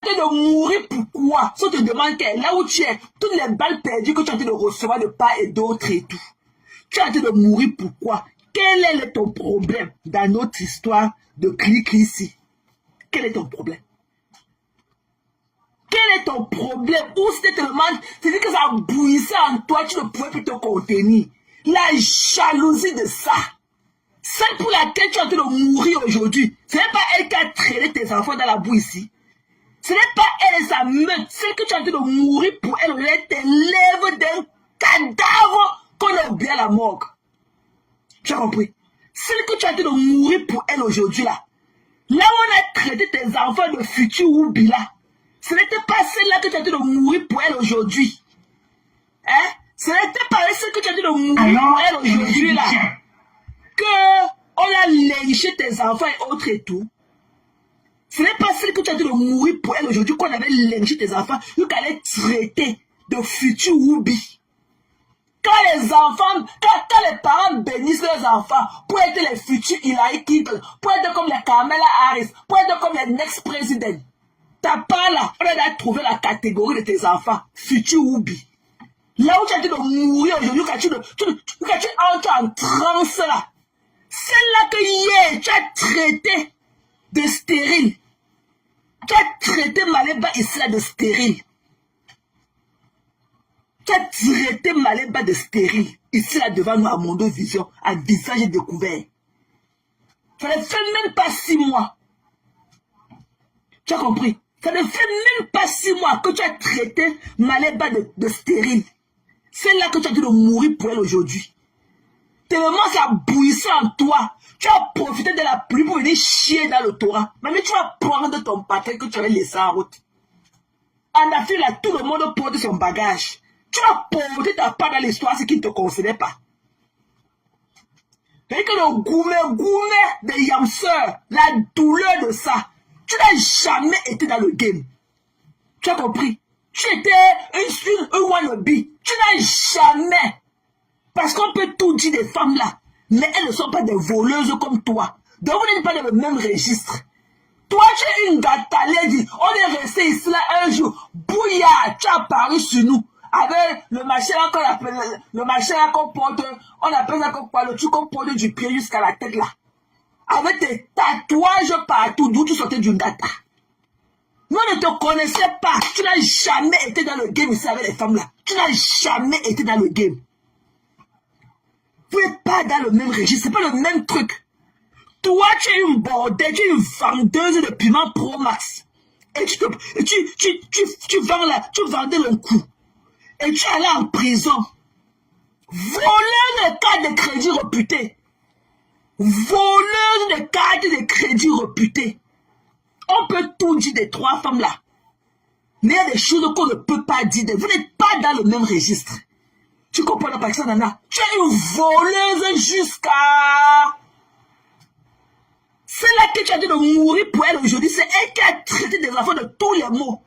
train de mourir, pourquoi? Si on te demande là où tu es, toutes les balles perdues que tu es en train de recevoir de part et d'autre et tout. Tu es en train de mourir, pourquoi? Quel est ton problème dans notre histoire de clic ici? Quel est ton problème? Quel est ton problème? Ou c'était tellement... C'est-à-dire que ça bouillissait en toi, tu ne pouvais plus te contenir. La jalousie de ça. Celle pour laquelle tu es en train de mourir aujourd'hui. Ce n'est pas elle qui a traîné tes enfants dans la boue ici. Ce n'est pas elle et sa meute. Celle que tu es en train de mourir pour elle, elle t'élève d'un cadavre qu'on a oublié à la morgue. Tu as compris? Celle que tu es en train de mourir pour elle aujourd'hui là. Là où on a traité tes enfants de futurs oubli là. Ce n'était pas celle-là que tu as dit de mourir pour elle aujourd'hui. Hein? Ce n'était pas celle que tu as dit de mourir pour elle aujourd'hui là. Que on a lynché tes enfants et autres et tout. Ce n'est pas celle que tu as dit de mourir pour elle aujourd'hui qu'on avait lynché tes enfants et qu'elle allait traiter de futurs oubli. Quand les enfants, quand les parents bénissent leurs enfants pour être les futurs Hillary Clinton, pour être comme les Kamala Harris, pour être comme les next presidents. T'as pas là, on a trouvé la catégorie de tes enfants, futurs oubli. Là où tu as dit de mourir aujourd'hui, quand tu entres en transe là, celle-là que hier tu as traité de stérile. Tu as traité Maléba ici là de stérile. Tu as traité Maléba de stérile. Ici là devant nous à Mondo Vision, à visage découvert. Ça ne fait même pas 6 mois. Tu as compris? Ça ne fait même pas 6 mois que tu as traité Maléba de stérile. C'est là que tu as dû mourir pour elle aujourd'hui. Tellement ça bouillissait en toi. Tu as profité de la pluie pour venir chier dans le Torah. Mais tu vas prendre ton paquet que tu avais laissé en route. En Afrique, là, tout le monde porte son bagage. Tu vas porter ta part dans l'histoire, ce qui ne te concernait pas. C'est que le gourmet des yamseurs, la douleur de ça, tu n'as jamais été dans le game. Tu as compris? Tu étais un wannabe. Tu n'as jamais. Parce qu'on peut tout dire des femmes là. Mais elles ne sont pas des voleuses comme toi. Donc vous n'êtes pas dans le même registre. Toi, tu es une gata lady. On est resté ici là un jour. Bouillard, tu as apparu sur nous. Avec le machin qu'on appelle, le machin qu'on porte, on appelle ça comme quoi, le truc qu'on porte du pied jusqu'à la tête là. Avec tes tatouages partout, d'où tu sortais d'une gata. Nous ne te connaissons pas. Tu n'as jamais été dans le game ici avec les femmes là. Tu n'as jamais été dans le game. Vous n'êtes pas dans le même registre, c'est pas le même truc. Toi, tu es une bordelle, tu es une vendeuse de piment Pro Max. Et tu vends là, tu vendais le coup. Et tu es allé en prison. Voleur de cartes de crédit réputées. Voleur de cartes de crédit réputées. On peut tout dire des 3 femmes là. Mais il y a des choses qu'on ne peut pas dire. Vous n'êtes pas dans le même registre. Tu comprends pas ça, Nana? Tu es une voleuse jusqu'à... C'est là que tu as dit de mourir pour elle aujourd'hui. C'est elle qui a traité des enfants de tous les maux.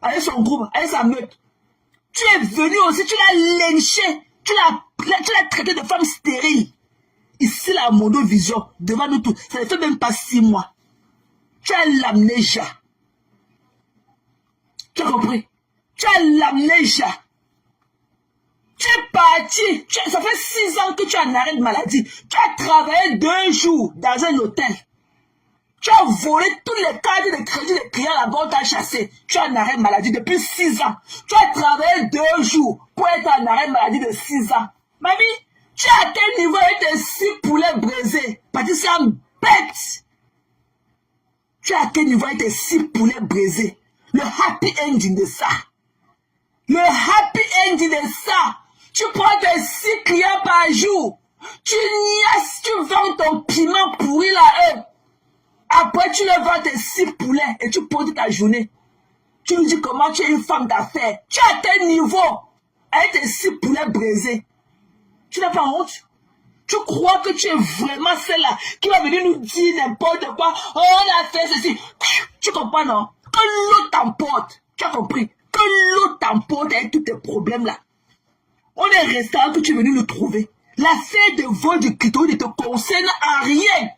Avec son groupe, avec sa meute. Tu es venu aussi, tu l'as lynché. Tu l'as traité de femme stérile. Ici, là, à Mondo Vision, devant nous tous. Ça ne fait même pas 6 mois. Tu as l'amnésia. Tu as compris? Tu as l'amnésia. Tu es parti. Ça fait 6 ans que tu as un arrêt de maladie. Tu as travaillé 2 jours dans un hôtel. Tu as volé tous les cartes de crédit des clients là-bas, on t'a chassé. Tu as un arrêt de maladie depuis 6 ans. Tu as travaillé 2 jours pour être en arrêt de maladie de 6 ans. Mamie, tu as à quel niveau avec tes 6 poulets brisés? Patricia bête. Tu as à quel niveau avec tes 6 poulets brisés? Le happy ending de ça. Le happy ending de ça. Tu prends tes 6 clients par jour. Tu niasses, tu vends ton piment pourri là, eux. Après, tu leur vends tes 6 poulets et tu poses ta journée. Tu lui dis comment tu es une femme d'affaires. Tu as tel niveau avec tes 6 poulets brisés. Tu n'as pas honte? Tu crois que tu es vraiment celle-là qui va venir nous dire n'importe quoi? Oh, on a fait ceci. Tu comprends, non? Que l'autre t'emporte. Tu as compris? Que l'autre t'emporte avec tous tes problèmes là. On est resté que tu es venu nous trouver. L'affaire de vol du clitoris ne te concerne en rien.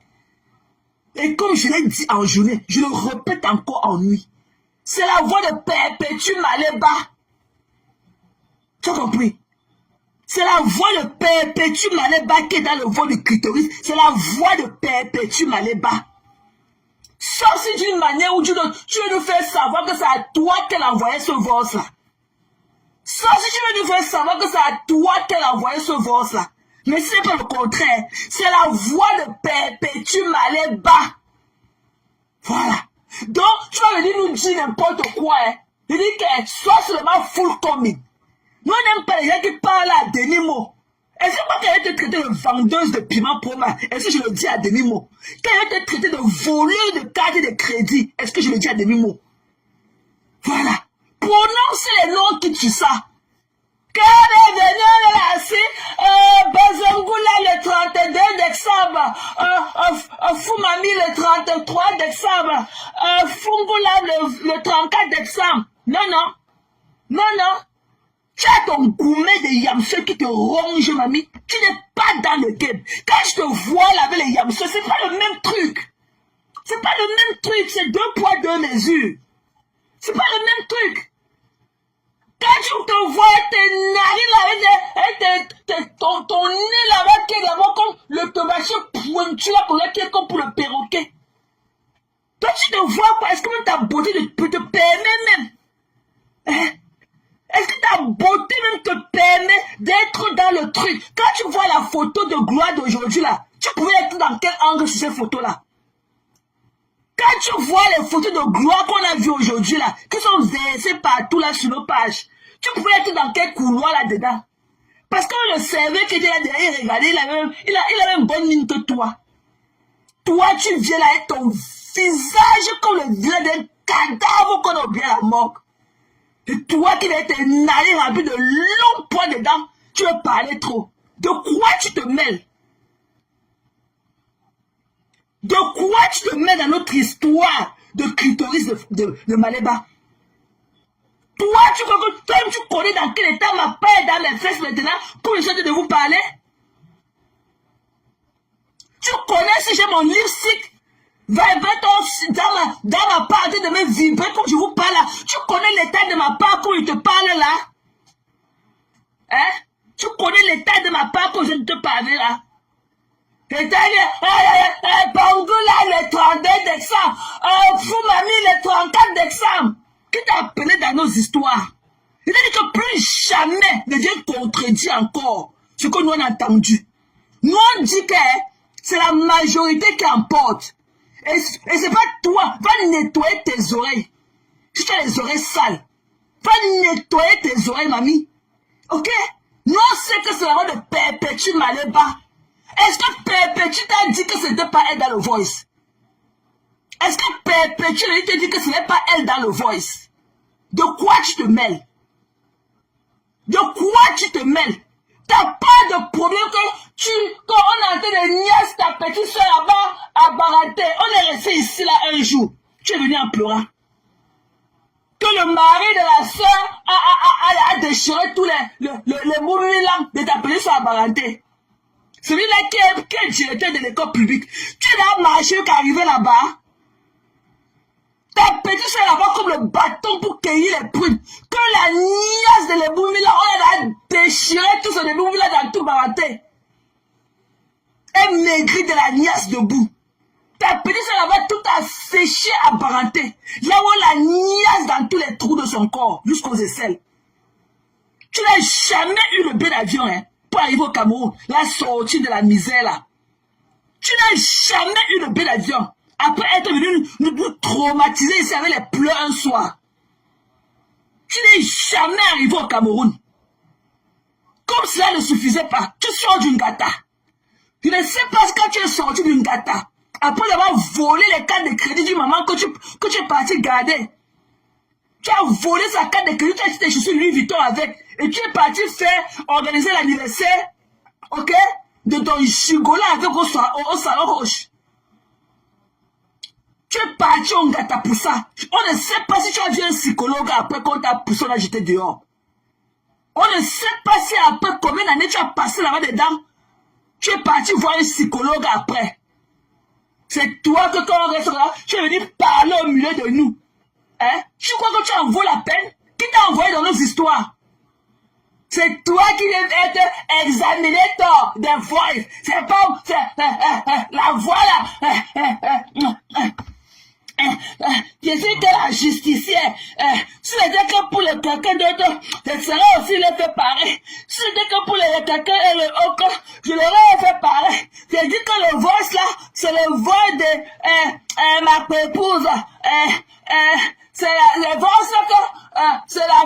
Et comme je l'ai dit en journée, je le répète encore en nuit. C'est la voix de Perpétue Maléba. Tu as compris? C'est la voix de Perpétue Maléba qui est dans le vol du clitoris. C'est la voix de Perpétue Maléba. Sauf si d'une manière ou d'une autre, tu veux nous faire savoir que c'est à toi qu'elle a envoyé ce voice-là. Sauf si tu veux nous faire savoir que c'est à toi qu'elle a envoyé ce voice-là. Mais c'est pas le contraire. C'est la voix de Perpétue Maléba. Voilà. Donc, tu vas venir nous dire n'importe quoi. Hein. Je dis que sois seulement full comic. Nous, on n'aime pas les gens qui parlent à demi-mot. Est-ce que moi, quand elle te traité de vendeuse de piment pour moi, est-ce que je le dis à demi-mot? Quand elle te traité de voleur de cartes et de crédit, est-ce que je le dis à demi-mot? Voilà. Prononcez les noms qui tuent ça. Quand elle est venue, elle a assis, Bazangoula le 32 décembre, Foumami le 33 décembre, Fungoula le 34 décembre. Non, non. Non, non. Tu as ton gourmet de yamseux qui te ronge, mamie. Tu n'es pas dans le game. Quand je te vois là avec les yamseux, c'est pas le même truc. C'est pas le même truc. C'est 2 poids 2 mesures. C'est pas le même truc. Quand tu te vois tes narines là, ton nez là-bas qui est d'abord comme le tomaché pointu là, qui est comme pour le perroquet. Toi, tu te vois quoi? Est-ce que même ta beauté te permet même? Hein? Est-ce que ta beauté même te permet d'être dans le truc? Quand tu vois la photo de gloire d'aujourd'hui là, tu pouvais être dans quel angle sur ces photos-là? Quand tu vois les photos de gloire qu'on a vues aujourd'hui là, qui sont versées partout là sur nos pages, tu pouvais être dans quel couloir là-dedans? Parce que le serveur qui était là derrière, regardez, il a même une bonne mine que toi. Toi, tu viens là avec ton visage comme le visage d'un cadavre qu'on a oublié à la morgue. Et toi qui vas être narines remplis de longs points dedans, tu veux parler trop. De quoi tu te mêles? De quoi tu te mêles dans notre histoire de clitoris de Maléba? Toi, tu connais dans quel état ma paix est dans mes fesses maintenant pour le souhaiter de vous parler? Tu connais si j'ai mon lipstick dans ma part de me vibrer comme je vous parle là. Tu connais l'état de ma part quand je te parle là? Hein? Tu connais l'état de ma part quand je te parle là? Bangoula le 32 décembre, Foumami le 34 décembre. Qui t'a appelé dans nos histoires? Il a dit que plus jamais ne Dieu contredit encore ce que nous on a entendu. Nous on dit que c'est la majorité qui emporte. Et c'est pas toi. Va nettoyer tes oreilles. Si tu as les oreilles sales, va nettoyer tes oreilles, mamie. Ok? Nous on sait que c'est la voix de Perpétue Maléba. Est-ce que Perpétue t'a dit que c'était pas elle dans le voice? Est-ce que Perpétue t'a dit que ce n'est pas elle dans le voice? De quoi tu te mêles? De quoi tu te mêles? T'as pas de problème quand on a en train de niaise ta petite soeur là-bas à Baraté. On est resté ici là un jour. Tu es venu en pleurant. Que le mari de la soeur a déchiré tous les mouvements de ta petite soeur à Baraté. Celui-là qui est directeur de l'école publique. Tu l'as marché qu'arriver là-bas. Ta petite soeur là-bas comme le bâton pour cueillir les prunes. Que la niaise de l'éboumi là, on a déchiré tout ce éboumi là dans tout Baraté. Elle maigrit de la niaise debout. Ta petite soeur là-bas tout a séché à Baraté. Là où la niaise dans tous les trous de son corps, jusqu'aux aisselles. Tu n'as jamais eu le billet d'avion, hein, pour arriver au Cameroun, la sortie de la misère là. Tu n'as jamais eu le billet d'avion. Après être venu nous traumatiser ici avec les pleurs un soir. Tu n'es jamais arrivé au Cameroun. Comme cela ne suffisait pas, tu sors d'une gata. Je ne sais pas quand tu es sorti d'une gata. Après avoir volé les cartes de crédit du maman que tu es parti garder. Tu as volé sa carte de crédit, tu as acheté des chaussures Louis Vuitton avec. Et tu es parti organiser l'anniversaire, ok, de ton chigola avec au salon roche. Tu es parti en gata pour ça. On ne sait pas si tu as vu un psychologue après qu'on t'a poussé, on a jeté dehors. On ne sait pas si après combien d'années tu as passé là-bas dedans. Tu es parti voir un psychologue après. C'est toi que quand on reste là, tu es venu parler au milieu de nous. Hein? Tu crois que tu en vaux la peine? Qui t'a envoyé dans nos histoires? C'est toi qui viens être examiné des voix. C'est pas la voix là. Je suis que la justicière. Si c'était que pour quelqu'un d'autre, je serais aussi le fait pareil. Si c'était que pour quelqu'un et le autre, je l'aurais fait pareil. J'ai dit que le voice là, c'est le voix de ma épouse. C'est le voice là que c'est la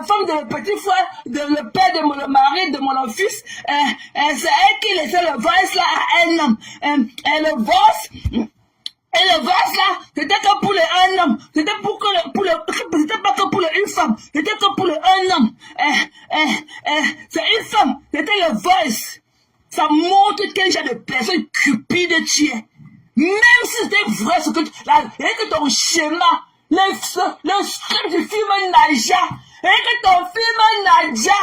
femme de le petit frère, de le père de le mari de mon fils. C'est elle qui laissait le voice là à un homme. Et le voice. Et le verse là, c'était que pour un homme. C'était c'était pas que pour une femme. C'était que pour un homme. C'est une femme. C'était le verse. Ça montre quel genre de personne cupide tu es. Même si c'était vrai ce que tu... Et que ton schéma, le script du film Naja. Et que ton film Naja.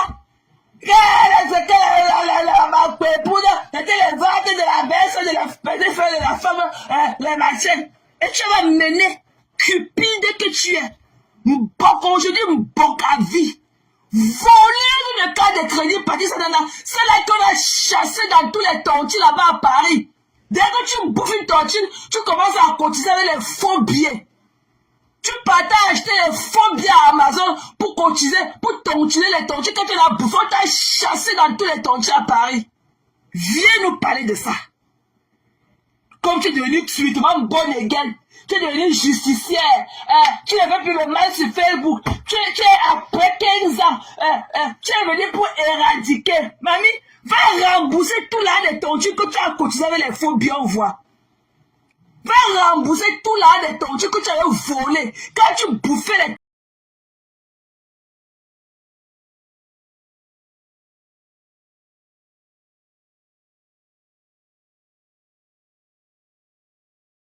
C'était les ventes de la baisse, de la petite femme, de la femme, les machins. Et tu vas mener, cupide que tu es. Aujourd'hui, bon à vie. Voler le cas de crédit, parti ça, c'est là qu'on a chassé dans tous les tontines là-bas à Paris. Dès que tu bouffes une tontine, tu commences à cotiser avec les faux billets. Tu partais acheter les faux billets à Amazon pour cotiser, pour tontiner les tontines. Quand tu l'as bouffé, tu as chassé dans tous les tontines à Paris. Viens nous parler de ça. Comme tu es devenu subitement bonne et gaine. Tu es devenu justicière. Tu n'avais plus le mal sur Facebook. Tu es après 15 ans. Tu es venu pour éradiquer. Mamie, va rembourser tout l'argent des tontines que tu as cotisé avec les faux billets, on voit. Va rembourser tout l'argent des tontines que tu avais volé. Quand tu bouffais les